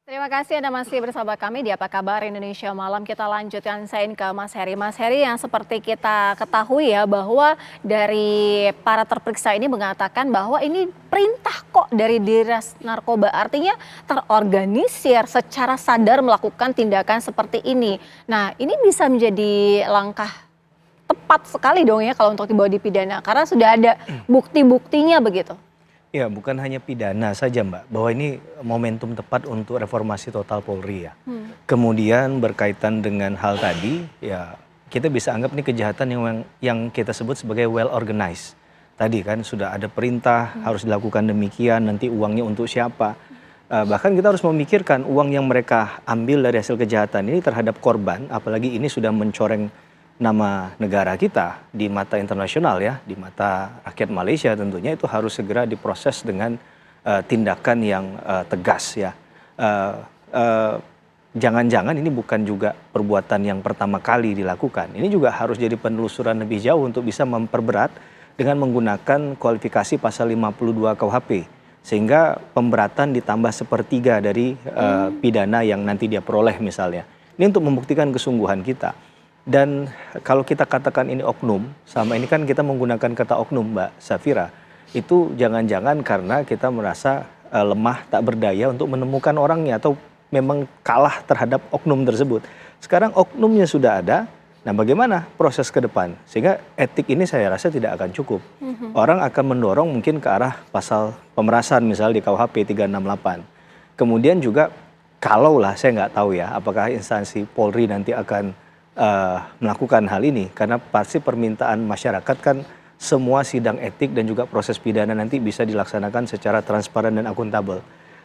Terima kasih Anda masih bersama kami di Apa Kabar Indonesia Malam. Kita lanjutkan saya ke Mas Heri. Mas Heri, yang seperti kita ketahui ya bahwa dari para terperiksa ini mengatakan bahwa ini perintah kok dari Dinas Narkoba. Artinya terorganisir secara sadar melakukan tindakan seperti ini. Nah, ini bisa menjadi langkah tepat sekali dong ya kalau untuk dibawa dipidana. Karena sudah ada bukti-buktinya begitu. Ya, bukan hanya pidana saja Mbak, bahwa ini momentum tepat untuk reformasi total Polri ya. Kemudian berkaitan dengan hal tadi, ya kita bisa anggap ini kejahatan yang kita sebut sebagai well organized. Tadi kan sudah ada perintah harus dilakukan demikian, nanti uangnya untuk siapa. Bahkan kita harus memikirkan uang yang mereka ambil dari hasil kejahatan ini terhadap korban, apalagi ini sudah mencoreng nama negara kita di mata internasional ya, di mata rakyat Malaysia tentunya itu harus segera diproses dengan tindakan yang tegas ya. Jangan-jangan ini bukan juga perbuatan yang pertama kali dilakukan. Ini juga harus jadi penelusuran lebih jauh untuk bisa memperberat dengan menggunakan kualifikasi pasal 52 KUHP. Sehingga pemberatan ditambah sepertiga dari pidana yang nanti dia peroleh misalnya. Ini untuk membuktikan kesungguhan kita. Dan kalau kita katakan ini oknum, sama ini kan kita menggunakan kata oknum Mbak Safira, itu jangan-jangan karena kita merasa lemah, tak berdaya untuk menemukan orangnya atau memang kalah terhadap oknum tersebut. Sekarang oknumnya sudah ada, nah bagaimana proses ke depan? Sehingga etik ini saya rasa tidak akan cukup. Orang akan mendorong mungkin ke arah pasal pemerasan misalnya di KUHP 368. Kemudian juga kalaulah saya nggak tahu ya, apakah instansi Polri nanti akan melakukan hal ini, karena pasti permintaan masyarakat kan semua sidang etik dan juga proses pidana nanti bisa dilaksanakan secara transparan dan akuntabel.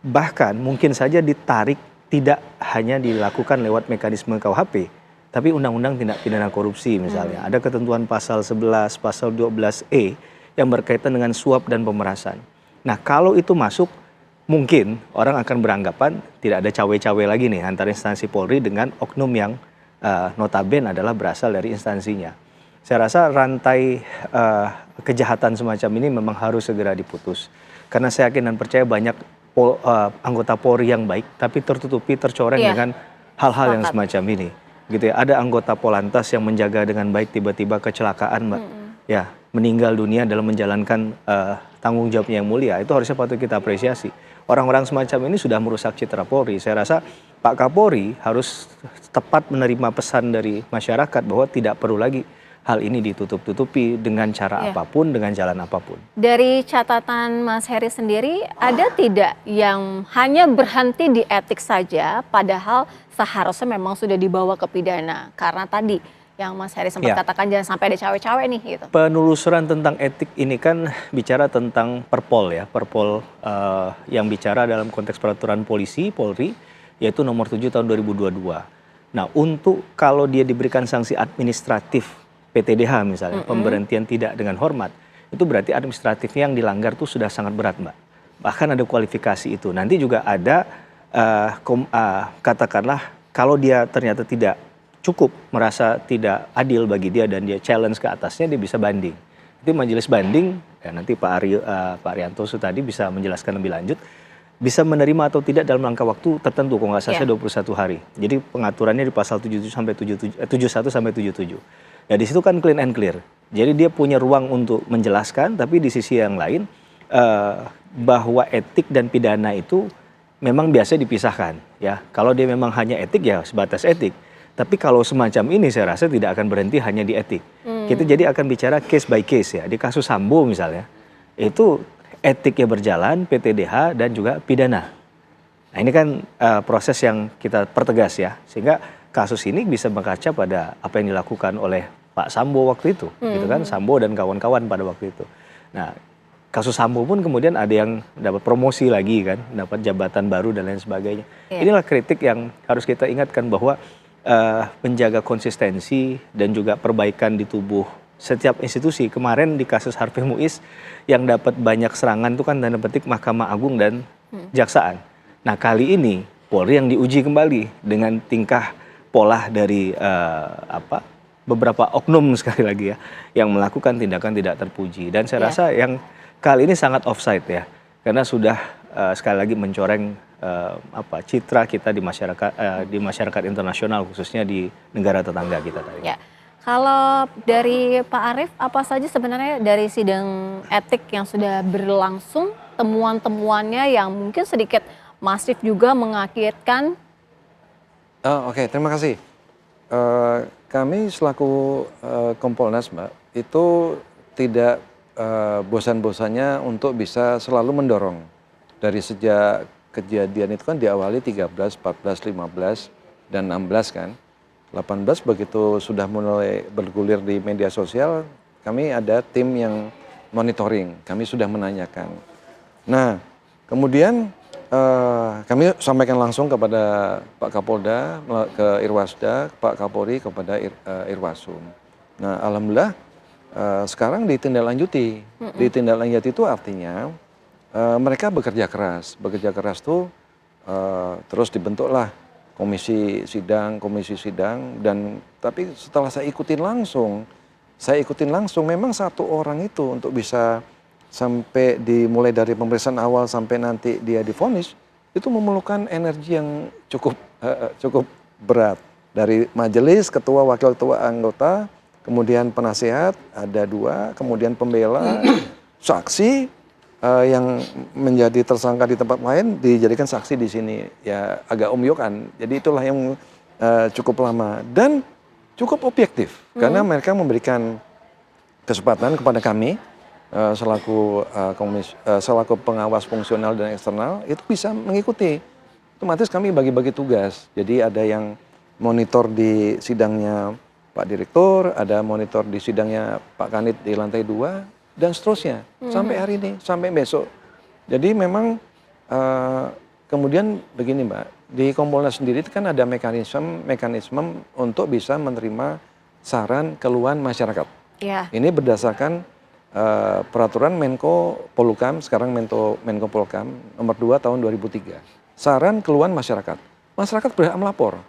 Bahkan mungkin saja ditarik tidak hanya dilakukan lewat mekanisme KUHP, tapi Undang-Undang Tindak Pidana Korupsi misalnya. Ada ketentuan pasal 11, pasal 12E yang berkaitan dengan suap dan pemerasan. Nah kalau itu masuk, mungkin orang akan beranggapan tidak ada cawe-cawe lagi nih antara instansi Polri dengan oknum yang notabene adalah berasal dari instansinya. Saya rasa rantai kejahatan semacam ini memang harus segera diputus. Karena saya yakin dan percaya banyak anggota Polri yang baik, tapi tertutupi, tercoreng dengan hal-hal yang semacam ini. Gitu ya. Ada anggota Polantas yang menjaga dengan baik, tiba-tiba kecelakaan, Mbak. Ya, meninggal dunia dalam menjalankan tanggung jawabnya yang mulia. Itu harusnya patut kita apresiasi. Orang-orang semacam ini sudah merusak citra Polri. Saya rasa Pak Kapolri harus tepat menerima pesan dari masyarakat bahwa tidak perlu lagi hal ini ditutup-tutupi dengan cara apapun, dengan jalan apapun. Dari catatan Mas Heri sendiri, ada tidak yang hanya berhenti di etik saja, padahal seharusnya memang sudah dibawa ke pidana? Karena tadi yang Mas Heri sempat katakan jangan sampai ada cawe-cawe nih gitu. Penelusuran tentang etik ini kan bicara tentang Perpol ya, Perpol yang bicara dalam konteks peraturan polisi, Polri, yaitu nomor 7 tahun 2022. Nah untuk kalau dia diberikan sanksi administratif PTDH misalnya, pemberhentian tidak dengan hormat, itu berarti administratifnya yang dilanggar itu sudah sangat berat Mbak. Bahkan ada kualifikasi itu. Nanti juga ada katakanlah kalau dia ternyata tidak cukup merasa tidak adil bagi dia dan dia challenge ke atasnya, dia bisa banding. Itu majelis banding, ya nanti Pak Arianto tadi bisa menjelaskan lebih lanjut, bisa menerima atau tidak dalam rangka waktu tertentu, kalau nggak salah 21 hari. Jadi pengaturannya di pasal 71 sampai 77. Ya di situ kan clean and clear. Jadi dia punya ruang untuk menjelaskan, tapi di sisi yang lain bahwa etik dan pidana itu memang biasa dipisahkan. Ya kalau dia memang hanya etik ya sebatas etik. Tapi kalau semacam ini saya rasa tidak akan berhenti hanya di etik. Kita jadi akan bicara case by case ya. Di kasus Sambo misalnya, itu etiknya berjalan, PTDH dan juga pidana. Nah ini kan proses yang kita pertegas ya. Sehingga kasus ini bisa berkaca pada apa yang dilakukan oleh Pak Sambo waktu itu. Gitu kan, Sambo dan kawan-kawan pada waktu itu. Nah kasus Sambo pun kemudian ada yang dapat promosi lagi kan, dapat jabatan baru dan lain sebagainya. Inilah kritik yang harus kita ingatkan bahwa menjaga konsistensi dan juga perbaikan di tubuh setiap institusi. Kemarin di kasus Harvey Muiz yang dapat banyak serangan itu kan tanda petik Mahkamah Agung dan Jaksaan. Nah kali ini Polri yang diuji kembali dengan tingkah pola dari beberapa oknum sekali lagi ya yang melakukan tindakan tidak terpuji. Dan saya rasa yang kali ini sangat offside ya, karena sudah sekali lagi mencoreng citra kita di masyarakat internasional, khususnya di negara tetangga kita tadi. Ya. Kalau dari Pak Arief, apa saja sebenarnya dari sidang etik yang sudah berlangsung, temuan-temuannya yang mungkin sedikit masif juga mengagetkan? Oke, terima kasih. Kami selaku Kompolnas, Mbak, itu tidak bosan-bosannya untuk bisa selalu mendorong. Dari sejak kejadian itu kan diawali 13, 14, 15, dan 16 kan. 18 begitu sudah mulai bergulir di media sosial, kami ada tim yang monitoring, kami sudah menanyakan. Nah, kemudian kami sampaikan langsung kepada Pak Kapolda, ke Irwasda, Pak Kapolri, kepada Irwasum. Nah, alhamdulillah sekarang ditindaklanjuti. Ditindaklanjuti itu artinya mereka bekerja keras. Bekerja keras itu terus dibentuklah komisi sidang, dan tapi setelah saya ikutin langsung memang satu orang itu untuk bisa sampai dimulai dari pemeriksaan awal sampai nanti dia divonis itu memerlukan energi yang cukup berat dari majelis, ketua, wakil ketua, anggota, kemudian penasehat ada 2, kemudian pembela, saksi yang menjadi tersangka di tempat lain dijadikan saksi di sini, ya agak umyokan. Jadi itulah yang cukup lama dan cukup objektif karena mereka memberikan kesempatan kepada kami selaku pengawas fungsional dan eksternal itu bisa mengikuti. Otomatis kami bagi-bagi tugas. Jadi ada yang monitor di sidangnya Pak Direktur, ada monitor di sidangnya Pak Kanit di lantai 2 dan seterusnya sampai hari ini, sampai besok. Jadi memang kemudian begini Mbak, di Kompolnas sendiri itu kan ada mekanisme untuk bisa menerima saran keluhan masyarakat. Ya. Ini berdasarkan peraturan Menko Polhukam, sekarang Menko Polhukam nomor 2 tahun 2003. Saran keluhan masyarakat. Masyarakat berhak melapor.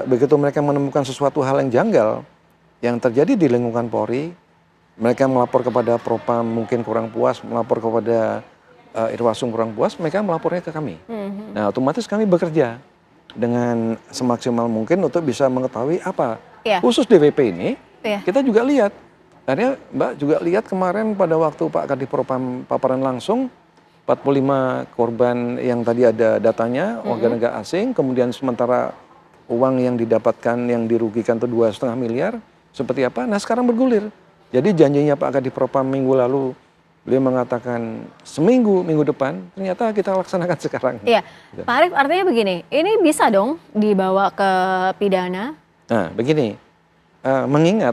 Begitu mereka menemukan sesuatu hal yang janggal yang terjadi di lingkungan Polri, mereka melapor kepada Propam mungkin kurang puas, melapor kepada Irwasum kurang puas, mereka melapornya ke kami. Nah, otomatis kami bekerja dengan semaksimal mungkin untuk bisa mengetahui apa. Khusus DWP ini, kita juga lihat. Akhirnya Mbak juga lihat kemarin pada waktu Pak Kadif Propam paparan langsung, 45 korban yang tadi ada datanya, warga negara asing, kemudian sementara uang yang didapatkan yang dirugikan itu 2,5 miliar, seperti apa? Nah sekarang bergulir. Jadi janjinya Pak Kadif Propam minggu lalu, beliau mengatakan minggu depan, ternyata kita laksanakan sekarang. Iya, Pak Arief artinya begini, ini bisa dong dibawa ke pidana? Nah begini, mengingat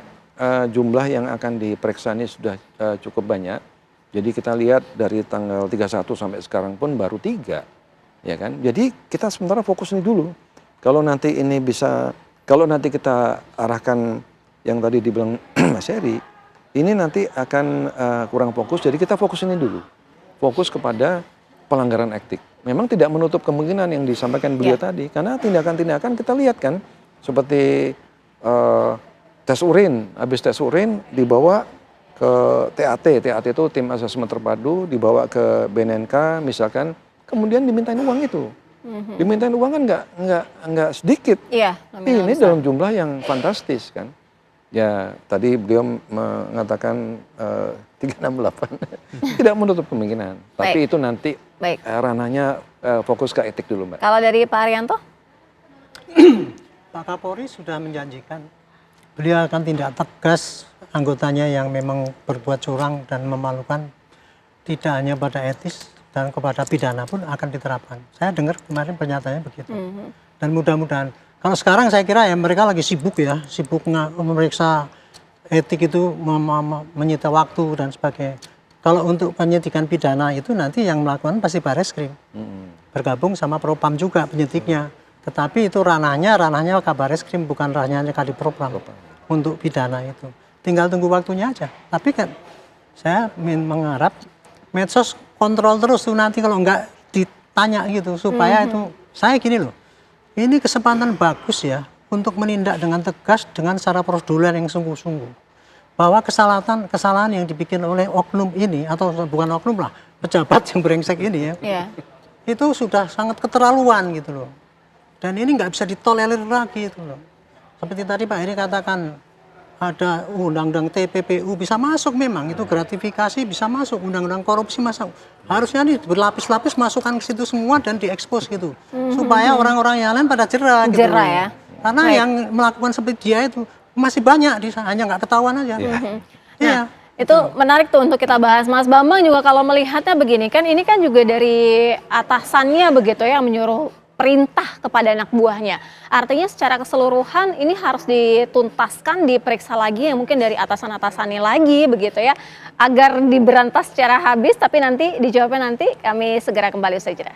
jumlah yang akan diperiksa ini sudah cukup banyak, jadi kita lihat dari tanggal 31 sampai sekarang pun baru 3, ya kan? Jadi kita sementara fokus ini dulu. Kalau nanti ini bisa, kalau nanti kita arahkan yang tadi dibilang Mas Heri, ini nanti akan kurang fokus, jadi kita fokus ini dulu. Fokus kepada pelanggaran etik. Memang tidak menutup kemungkinan yang disampaikan beliau tadi, karena tindakan-tindakan kita lihat kan, seperti tes urin, habis tes urin dibawa ke TAT itu tim asesmen terpadu, dibawa ke BNNK misalkan, kemudian dimintain uang itu. Dimintain uang kan nggak sedikit. Iya, ini dalam jumlah yang fantastis kan. Ya, tadi beliau mengatakan 368 tidak menutup kemungkinan. Tapi itu nanti ranahnya fokus ke etik dulu, Mbak. Kalau dari Pak Arianto? Pak Kapolri sudah menjanjikan beliau akan tindak tegas anggotanya yang memang berbuat curang dan memalukan, tidak hanya pada etis dan kepada pidana pun akan diterapkan. Saya dengar kemarin pernyataannya begitu. Dan mudah-mudahan, kalau sekarang saya kira ya mereka lagi sibuk memeriksa etik itu, menyita waktu dan sebagainya. Kalau untuk penyidikan pidana itu nanti yang melakukan pasti Bareskrim. Bergabung sama Propam juga penyidiknya. Tetapi itu ranahnya Kabareskrim, bukan ranahnya Kadif Propam untuk pidana itu. Tinggal tunggu waktunya aja. Tapi kan saya mengharap medsos kontrol terus tuh nanti kalau nggak ditanya gitu supaya itu, saya gini loh, ini kesempatan bagus ya untuk menindak dengan tegas dengan secara prosedural yang sungguh-sungguh. Bahwa kesalahan yang dibikin oleh oknum ini, atau bukan oknum lah, pejabat yang brengsek ini ya. itu sudah sangat keterlaluan gitu loh. Dan ini nggak bisa ditolerir lagi itu loh. Seperti tadi Pak Heri katakan, ada undang-undang TPPU bisa masuk memang, itu gratifikasi bisa masuk, undang-undang korupsi masuk. Harusnya nih berlapis-lapis masukkan ke situ semua dan diekspos gitu. Supaya orang-orang yang lain pada jerah gitu. Jerah ya. Karena yang melakukan seperti dia itu masih banyak di sana, hanya nggak ketahuan aja. Iya. Itu menarik tuh untuk kita bahas. Mas Bambang juga kalau melihatnya begini kan, ini kan juga dari atasannya begitu ya, yang menyuruh perintah kepada anak buahnya. Artinya secara keseluruhan ini harus dituntaskan, diperiksa lagi yang mungkin dari atasan-atasannya lagi begitu ya, agar diberantas secara habis. Tapi nanti dijawabnya nanti, kami segera kembali usai jeda.